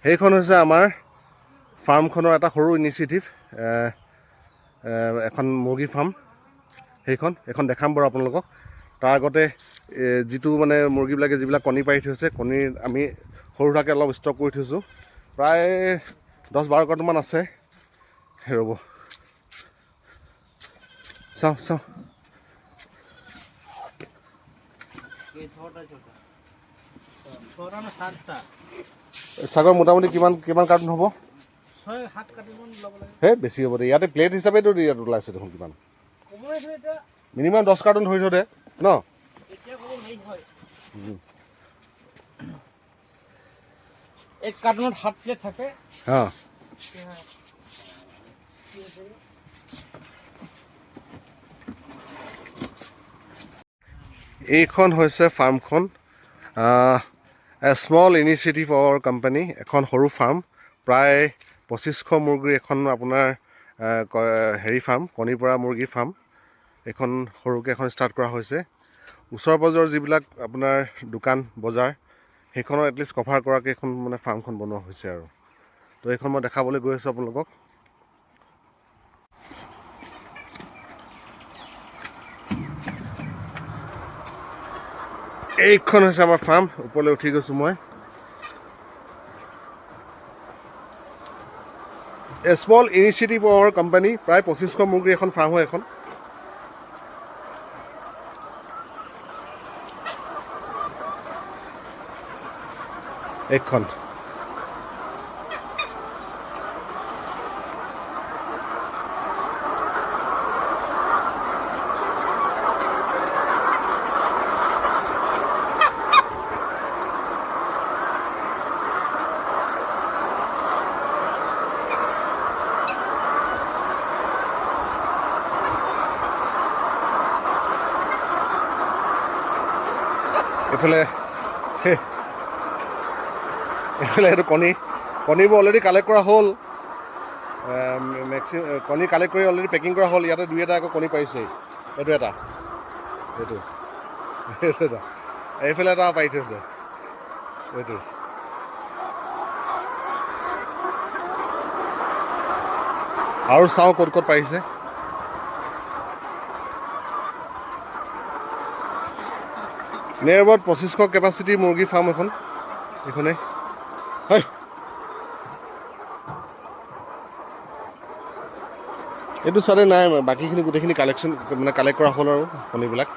সেইখন হৈছে আমাৰ ফাৰ্মখনৰ এটা সৰু ইনিচিয়েটিভ, এখন মুৰ্গী ফাৰ্ম। এইখন দেখাম বাৰু আপোনালোকক। তাৰ আগতে যিটো মানে মুৰ্গীবিলাকে যিবিলাক কণী পাৰি থৈছে, কণীৰ আমি সৰু সুৰাকৈ অলপ ষ্টক কৰি থৈছোঁ। প্ৰায় 10-12 কাৰ্টনমান আছে। ৰ'ব চাওঁ। চাগৰ মোটামুটি কিমান কাৰ্টন হ'ব? 6-7 কাৰ্টন ল'ব লাগে। হে বেছি হ'ব দে। ইয়াতে প্লেট হিচাপেতো ইয়াত ওলাইছে দেখোন কিমান। মিনিমাম 10 কাৰ্টন ধৰি থৈ দে ন? এক কাৰ্টনত 7 প্লেট থাকে। অঁ, এইখন হৈছে ফাৰ্মখন। A small initiative hour company, এখন সৰু ফাৰ্ম। প্ৰায় 2500 মুৰ্গীৰ এখন আপোনাৰ হেৰি ফাৰ্ম, কণীৰ পৰা মুৰ্গীৰ ফাৰ্ম। এইখন সৰুকৈ এখন ষ্টাৰ্ট কৰা হৈছে। ওচৰ পাজৰৰ যিবিলাক আপোনাৰ দোকান বজাৰ, সেইখনৰ এটলিষ্ট কভাৰ কৰাকৈ এখন মানে ফাৰ্মখন বনোৱা হৈছে আৰু। তো এইখন মই দেখাবলৈ গৈ আছোঁ আপোনালোকক। এইখন হৈছে আমাৰ ফাৰ্ম। ওপৰলৈ উঠি গৈছোঁ মই। A small initiative hour company, প্ৰায় 2500 মুৰ্গীৰ এখন ফাৰ্ম হয় এখন। এইখন এইফালে সেইটো কণীবোৰ অলৰেডি কালেক্ট কৰা হ'ল। কণী কালেক্ট কৰি অলৰেডি পেকিং কৰা হ'ল। ইয়াতে 2-এটা আকৌ কণী পাৰিছেই। এইটো এটা এইফালে এটা পাৰি থৈছে। এইটো আৰু চাওঁ ক'ত পাৰিছে। নিয়াৰ এবাউট 2500 কেপাচিটিৰ মুৰ্গী ফাৰ্ম এখন এইখনে। হয়, এইটো চালে নাই, বাকীখিনি গোটেইখিনি কালেক্ট কৰা হ'ল আৰু কণীবিলাক।